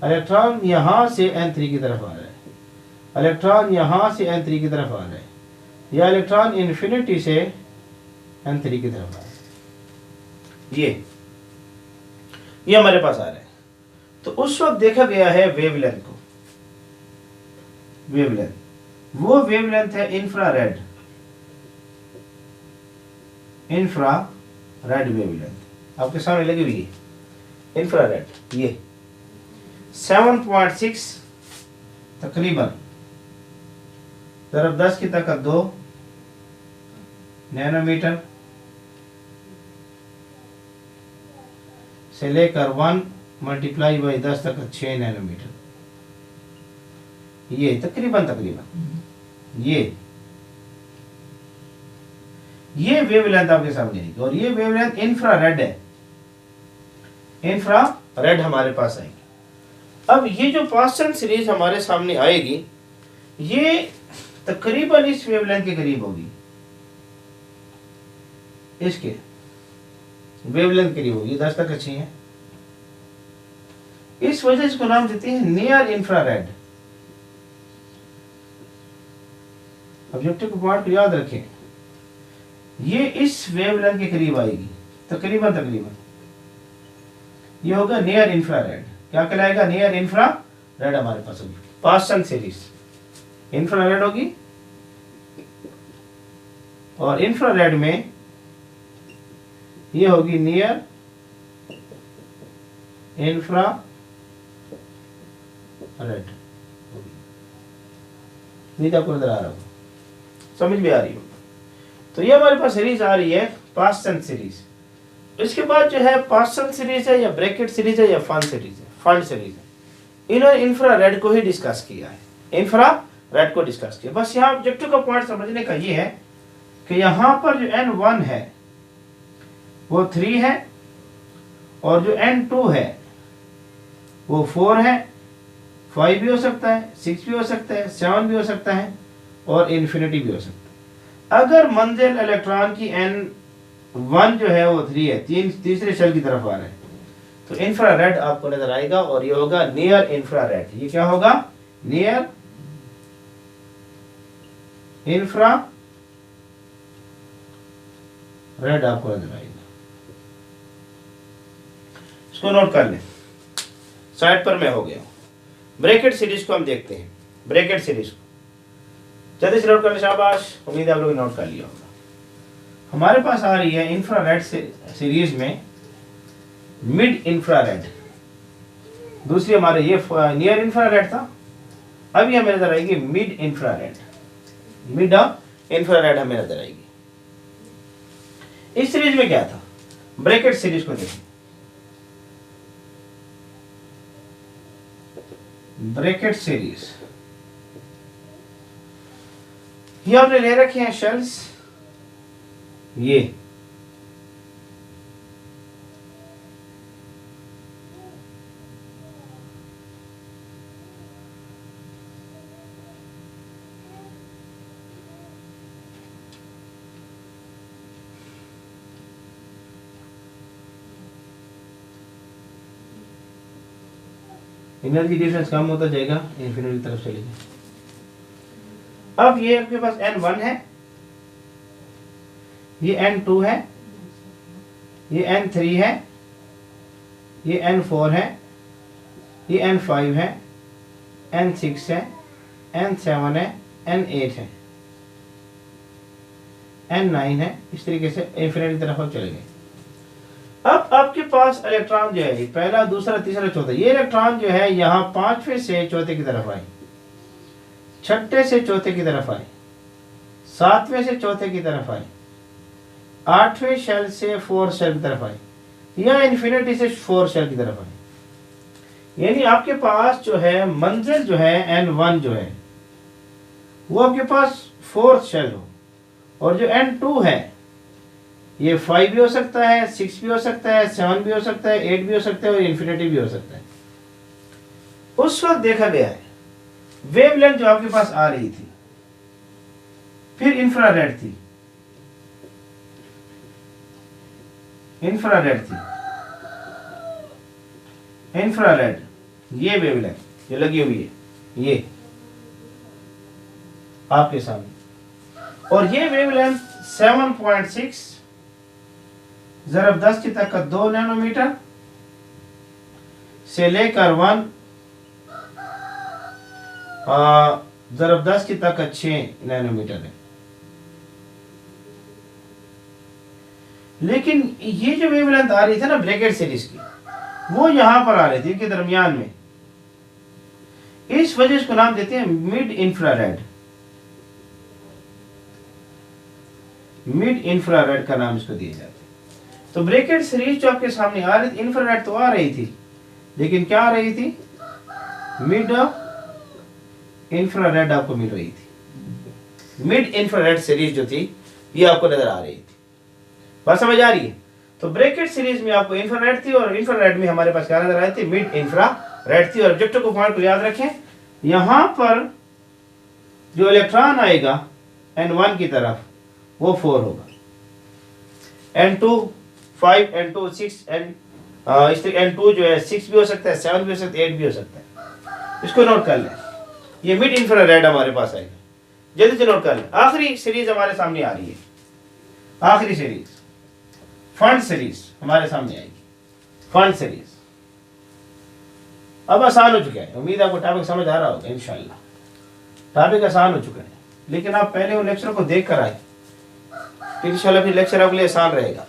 इलेक्ट्रॉन यहां से n3 की तरफ आ रहे हैं, इलेक्ट्रॉन यहां से n3 की तरफ आ रहे हैं, या इलेक्ट्रॉन इन्फिनिटी से n3 की तरफ आ रहे हैं। ये हमारे पास आ रहे हैं। तो उस वक्त देखा गया है वेवलेंथ को, वेवलेंथ, वो वेवलेंथ है इंफ्रारेड, इंफ्रारेड वेवलेंथ आपके सामने लगी हुई है। इंफ्रारेड ये 7.6 तकरीबन ज़रब 10 की ताकत 2 नैनोमीटर से लेकर 1 मल्टीप्लाई बाई 10 तक 6 नैनोमीटर, ये तकरीबन ये वेवलेंथ आपके सामने है। और ये वेवलेंथ इंफ्रारेड है, इंफ्रारेड हमारे पास आएगी। अब ये जो पास्टन सीरीज हमारे सामने आएगी, ये तकरीबन इस वेवलेंथ के करीब होगी, इसके वेवलेंथ करीब होगी, 10 तक अच्छी है। इस वजह से इसको नाम देते हैं नियर इंफ्रारेड। ऑब्जेक्टिव को पॉइंट को याद रखें, ये इस वेवलेंथ के करीब आएगी, तकरीबन ये होगा नियर इंफ्रारेड। क्या कहलाएगा? नियर इंफ्रारेड हमारे पास होगी पास्टन सीरीज, इंफ्रारेड होगी। और इंफ्रारेड में ये होगी नियर इंफ्रारेड, आपको नजर आ रहा हो, समझ में आ रही हो? तो ये हमारे पास सीरीज आ रही है पास्टन सीरीज। इसके बाद जो है पास्टन सीरीज है या ब्रैकेट सीरीज है या फंड सीरीज है, इन्होंने इंफ्रारेड को ही डिस्कस किया है, इंफ्रारेड को डिस्कस किया। बस यहाँ ऑब्जेक्टिव का पॉइंट समझने का ये है कि यहाँ पर जो n1 है वो 3 है, और जो n2 है वो 4 है, 5 भी हो सकता है, 6 भी हो सकता है, 7 भी हो सकता है, और इन्फिनिटी भी हो सकता है। अगर मंजिल इलेक्ट्रॉन की n1 जो है वो 3 है, तीसरे शेल की तरफ आ रहा है, तो इंफ्रारेड आपको नजर आएगा, और ये होगा नियर इंफ्रारेड। ये क्या होगा? नियर इंफ्रारेड आपको नजर आएगा। इसको नोट कर लें, साइड पर मैं हो गया। ब्रैकेट सीरीज को हम देखते हैं, ब्रैकेट सीरीज को जल्दी से नोट कर ले, शाबाश, उम्मीद है आप लोग नोट कर लिया होगा। हमारे पास आ रही है इंफ्रारेड सीरीज में मिड इंफ्रारेड, दूसरी हमारे ये नियर इंफ्रारेड था, अब ये हमें नजर आएगी मिड इंफ्रारेड, मिड इंफ्रारेड हमें नजर आएगी। इस सीरीज में क्या था? ब्रैकेट सीरीज को देखें, ब्रैकेट सीरीज ये आपने ले रखे हैं शेल्स, ये एनर्जी डिफरेंस कम होता जाएगा, इन्फिनिटी तरफ चलेगा। अब ये आपके पास n1 है, ये n2 है, ये n3 है, ये n4 है, ये n5 है, n6 है, n7 है, n8 है, n9 है। इस तरीके से इन्फिनिटी तरफ आप चले गए। अब आपके पास इलेक्ट्रॉन जो है पहला, दूसरा, तीसरा, चौथा, ये इलेक्ट्रॉन जो है यहाँ पांचवें से चौथे की तरफ आए, छठे से चौथे की तरफ आए, सातवें से चौथे की तरफ आए, आठवें शेल से 4 शेल की तरफ आए, या इन्फिनिटी से 4 शेल की तरफ आए। यानी आपके पास जो है मंजिल जो है n1 जो है वो आपके पास 4th शेल हो, और जो n2 है ये 5 भी हो सकता है, 6 भी हो सकता है, 7 भी हो सकता है, 8 भी हो सकता है, और इन्फिनिटी भी हो सकता है। उस वक्त देखा गया है वेवलेंथ जो आपके पास आ रही थी, फिर इंफ्रारेड थी, इंफ्रारेड थी, इंफ्रारेड ये वेवलेंथ जो लगी हुई है ये आपके सामने, और ये वेवलेंथ 7.6 ज़रब 10 की ताकत 2 नैनोमीटर से लेकर 1 ज़रब 10 की ताकत 6 नैनोमीटर है। लेकिन ये जो वेवलेंथ आ रही थी ना ब्रैकेट सीरीज की, वो यहां पर आ रही थी के दरमियान में, इस वजह से इसको नाम देते हैं मिड इंफ्रारेड। मिड इंफ्रारेड का नाम इसको दिया जाता है। तो ब्रैकेट सीरीज जो आपके सामने आ रही थी, इंफ्रारेड तो आ रही थी, लेकिन क्या आ रही थी, मिड इंफ्रारेड आपको मिल रही थी। मिड इंफ्रारेड सीरीज जो थी ये आपको नजर आ रही थी। बात समझ आ रही है? तो ब्रैकेट सीरीज में आपको इंफ्रारेड थी, और इंफ्रारेड में हमारे पास क्या नजर आई थी, मिड इंफ्रारेड थी। और ऑब्जेक्टिव को पॉइंट को याद रखें, यहां पर जो इलेक्ट्रॉन आएगा N1 की तरफ वो 4 होगा, N2 5, N2 6, N2 जो है 6 भी हो सकता है, 7 भी हो सकता है, 8 भी हो सकता है। इसको नोट कर लें, ये मिड इंफ्रारेड हमारे पास आएगा। जल्दी से नोट कर लें। आखिरी सीरीज हमारे सामने आ रही है, आखिरी सीरीज फंड सीरीज हमारे सामने आएगी, फंड सीरीज। अब आसान हो चुका है, उम्मीद आपको टॉपिक समझ आ रहा होगा इंशाल्लाह। टॉपिक आसान हो चुका है, लेकिन आप पहले वो लेक्चर को देख कर आए, फिर इंशाल्लाह फिर लेक्चर आपके लिए आसान रहेगा।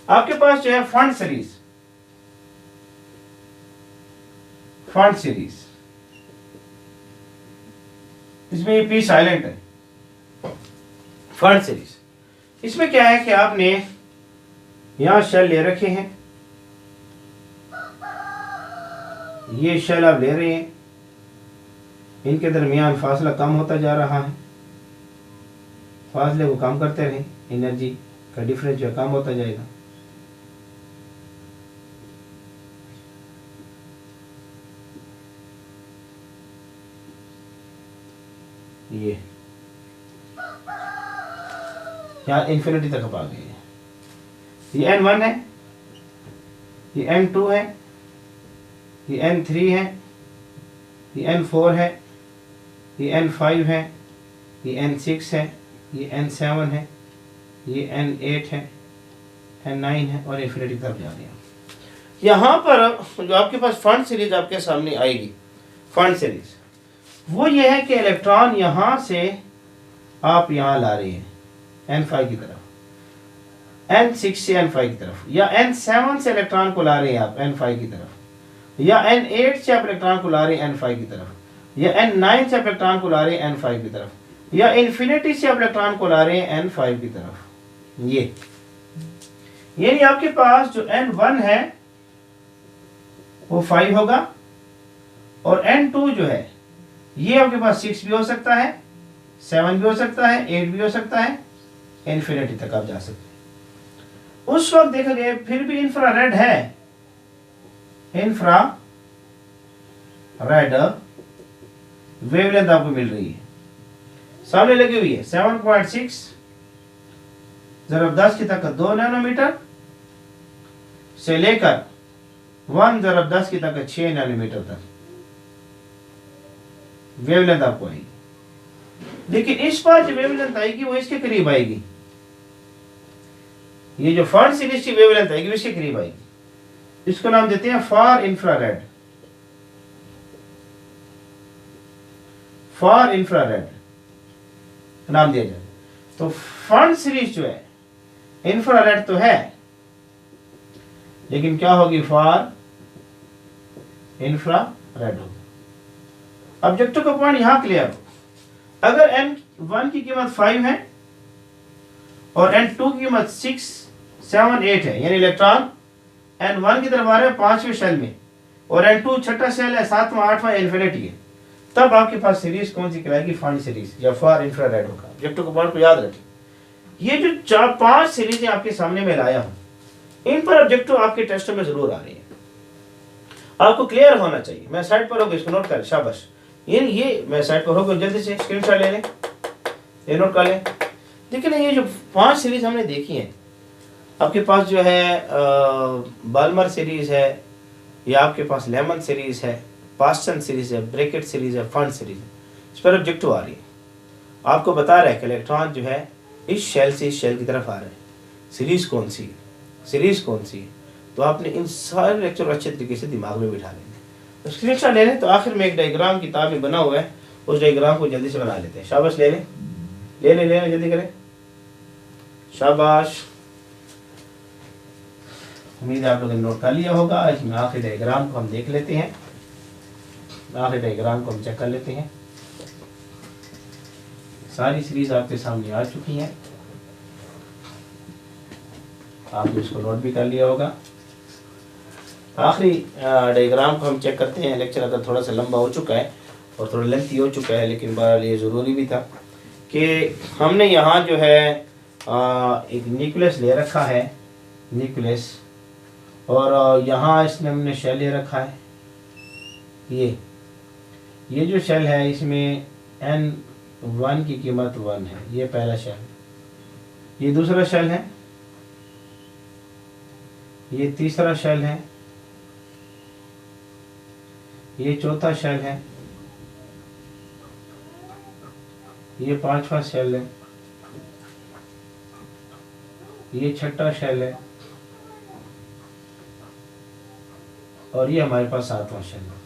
आपके पास जो है फंड सीरीज, फंड सीरीज, इसमें ये पी साइलेंट है। फंड सीरीज इसमें क्या है कि आपने यहां शेल ले रखे हैं, ये शेल आप ले रहे हैं, इनके दरमियान फासला कम होता जा रहा है, फासले को कम करते रहें, एनर्जी का डिफरेंस जो कम होता जाएगा। ये यहाँ इन्फिनिटी तक आप आ गए हैं। ये N1 है, ये N2 है, ये N3 है, ये N4 है, ये N5 है, ये N6 है, ये N7 है, ये N8 है, N9 है, और इन्फिनिटी तरफ जा रहे हैं। यहाँ पर जो आपके पास फंड सीरीज आपके सामने आएगी, फंड सीरीज वो ये है कि इलेक्ट्रॉन यहाँ से आप यहाँ ला रहे हैं N5 की तरफ, N6 से N5 की तरफ, या N7 से इलेक्ट्रॉन को ला रहे हैं आप N5 की तरफ, या N8 से आप इलेक्ट्रॉन को ला रहे हैं N5 की तरफ, या N9 से आप इलेक्ट्रॉन को ला रहे हैं N5 की तरफ, या इन्फिनिटी से आप इलेक्ट्रॉन को ला रहे हैं N5 की तरफ। ये यानी आपके पास जो N1 है वो 5 होगा, और N2 जो है ये आपके पास 6 भी हो सकता है, 7 भी हो सकता है, 8 भी हो सकता है, इन्फिनिटी तक आप जा सकते हैं। उस वक्त देखा गया फिर भी इंफ्रारेड है, इंफ्रारेड वेवलेंथ आपको मिल रही है, सामने लगी हुई है 7.6 ज़रब 10 की ताकत 2 नैनोमीटर से लेकर 1 ज़रब 10 की ताकत 6 नैनोमीटर तक वेवलेंथ आपको आएगी। लेकिन इस बार जो वेवलेंथ आएगी वो इसके करीब आएगी, ये जो फंड सीरीज की वेवलेंथ आएगी वो इसके करीब आएगी। इसको नाम देते हैं फार इंफ्रारेड, फार इंफ्रारेड नाम दिया जाए। तो फंड सीरीज जो है इंफ्रारेड तो है, लेकिन क्या होगी, फार इंफ्रारेड होगी। ऑब्जेक्टिव का पॉइंट यहां क्लियर हो, अगर N1 की कीमत 5 है और N2 की कीमत 6, 7, 8 है, यानी इलेक्ट्रॉन N1 की तरफ आ रहे हैं 5वें शेल में, और N2 छठा शेल है, 7वां 8वां इन्फिनिटी है, तब आपके पास सीरीज कौन सी कहलाएगी, फंड सीरीज या फार इंफ्रारेड होगा। ऑब्जेक्टिव का पॉइंट को याद रखें। ये जो 4-5 सीरीजें आपके सामने में लाया हूं, इन पर ऑब्जेक्टिव आपके टेस्ट में जरूर आ रही है, आपको क्लियर होना चाहिए। मैं साइड पर होगा, इसको नोट कर, शाबाश। ये मैं साइड पर होगा, जल्दी से स्क्रीनशॉट ले लें, ये नोट कर लें। देखिए ना, ये जो 5 सीरीज हमने देखी हैं, आपके पास जो है बाल्मर सीरीज़ है, या आपके पास लेमन सीरीज़ है, पास्टन सीरीज़ है, ब्रैकेट सीरीज़ है, फंड सीरीज़ है, इस पर ऑब्जेक्टिव आ रही है। आपको बता रहा है कि इलेक्ट्रॉन जो है इस शेल से इस शेल की तरफ आ रहे हैं, सीरीज़ कौन सी है, सीरीज़ कौन सी है। तो आपने इन सारे लेक्चर अच्छे तरीके से दिमाग में बिठा लेंगे, तो स्क्रीनशॉट ले लें। तो आखिर में एक डायग्राम किताब में बना हुआ है, उस डायग्राम को जल्दी से बना लेते हैं। शाबाश, ले लें, ले लें, ले लें, जल्दी करें, शाबाश। उम्मीद है आप लोगों ने नोट कर लिया होगा। इसमें आखिरी डायग्राम को हम देख लेते हैं, आखिरी डायग्राम को हम चेक कर लेते हैं। सारी सीरीज आपके सामने आ चुकी हैं, आपने इसको नोट भी कर लिया होगा। आखिरी डायग्राम को हम चेक करते हैं। लेक्चर अगर थोड़ा सा लंबा हो चुका है और थोड़ा लेंथी हो चुका है, लेकिन बहरहाल ये ज़रूरी भी था कि हमने यहाँ जो है एक न्यूक्लियस ले रखा है, न्यूक्लियस, और यहाँ इसमें हमने शेल ले रखा है। ये जो शेल है इसमें N1 की कीमत 1 है, ये पहला शेल। ये दूसरा शेल है, ये तीसरा शेल है, ये चौथा शेल है, ये पांचवा शेल है, ये छठा शेल है, और ये हमारे पास सातवां शेल है।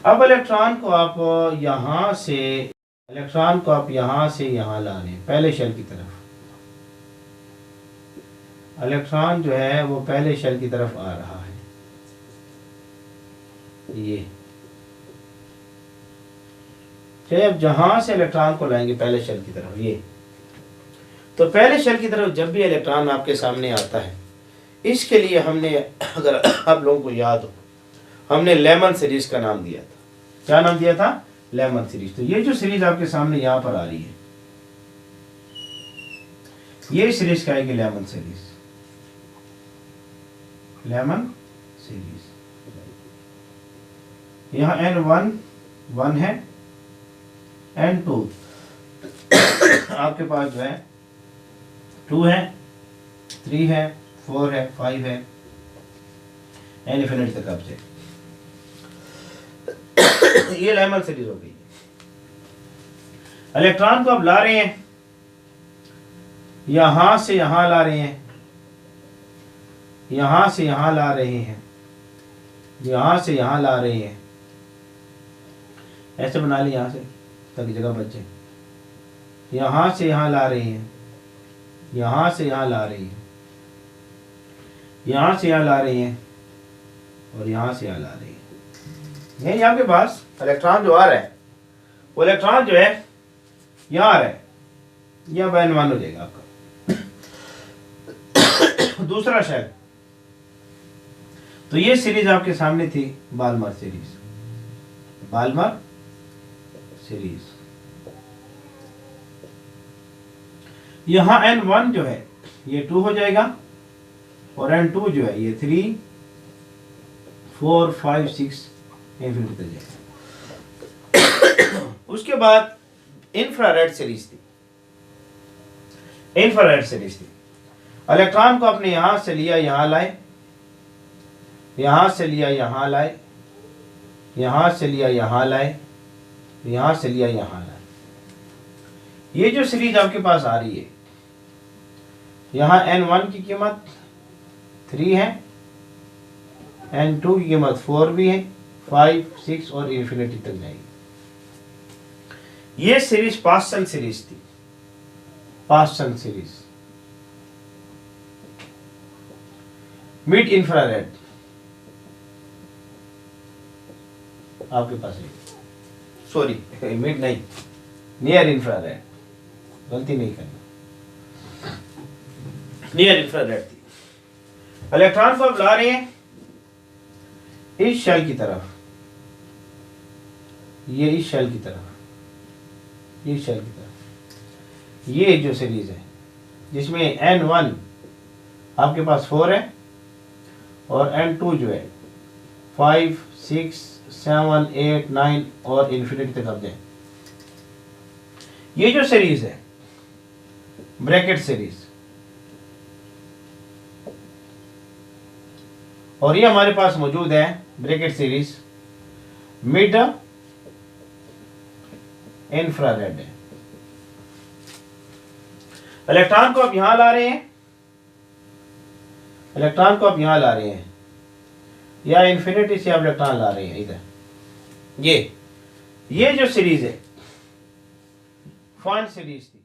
अब इलेक्ट्रॉन को आप यहां से यहां ला रहे हैं, पहले शेल की तरफ। इलेक्ट्रॉन जो है वो पहले शेल की तरफ आ रहा है, ये। चलिए अब जहां से इलेक्ट्रॉन को लाएंगे पहले शेल की तरफ, ये। तो पहले शेल की तरफ जब भी इलेक्ट्रॉन आपके सामने आता है, इसके लिए हमने, अगर आप लोगों को याद हो, हमने लेमन सीरीज का नाम दिया था। क्या नाम दिया था? Lyman series. तो ये जो सीरीज आपके सामने यहां पर आ रही है, ये सीरीज कहेगी लेमन सीरीज, लेमन सीरीज। यहां N1 1 है, N2 आपके पास जो है 2 है, 3 है, 4 है, 5 है, एन इन्फिनिटी तक आप चेक। ये लेमन सीरीज हो गई। इलेक्ट्रॉन को अब ला रहे हैं, यहां से यहां ला रहे हैं, यहां से यहां ला रहे हैं, यहां से यहां ला रहे हैं। ऐसे बना ली यहां से ताकि जगह बच जाए। यहां से यहां ला रहे हैं, यहां से यहां ला रहे हैं, यहां से यहां ला रहे हैं, और यहां से यहां ला रहे हैं। यही आपके पास इलेक्ट्रॉन जो आ रहा है, वो इलेक्ट्रॉन जो है यहां आ रहा है, यहां पर N1 हो जाएगा आपका। दूसरा शेल। तो ये सीरीज आपके सामने थी, बाल्मर सीरीज, बाल्मर सीरीज। यहां N1 जो है ये 2 हो जाएगा, और N2 जो है ये 3 4 5 6 इन्फिनिटी तक जाएगा। उसके बाद इंफ्रारेड सीरीज थी, इंफ्रारेड सीरीज थी। इलेक्ट्रॉन को अपने यहां से लिया यहां लाए, यहां से लिया यहां लाए, यहां से लिया यहां लाए, यहां से लिया यहां लाए। ये जो सीरीज आपके पास आ रही है, यहां N1 की कीमत 3 है, N2 की कीमत 4 भी है, 5 6 और इन्फिनिटी तक जाएगी। ये सीरीज पास्टन सीरीज थी, पास्टन सीरीज। मिड इंफ्रारेड आपके पास है, सॉरी मिड नहीं, नियर इंफ्रारेड, गलती नहीं करना, नियर इंफ्रारेड थी। इलेक्ट्रॉन को अब ला रहे हैं इस शेल की तरफ, ये इस शेल की तरफ, इस शेल की तरफ। ये जो सीरीज है जिसमें N1 आपके पास 4 है, और N2 जो है 5 6 7 8 9 और इन्फिनिटी तक अब जाए। ये जो सीरीज है ब्रैकेट सीरीज, और ये हमारे पास मौजूद है ब्रैकेट सीरीज मिड इंफ्रारेड है। इलेक्ट्रॉन को आप यहां ला रहे हैं, इलेक्ट्रॉन को आप यहां ला रहे हैं, या इन्फिनिटी से आप इलेक्ट्रॉन ला रहे हैं इधर। ये जो सीरीज है फॉन्ट सीरीज थी।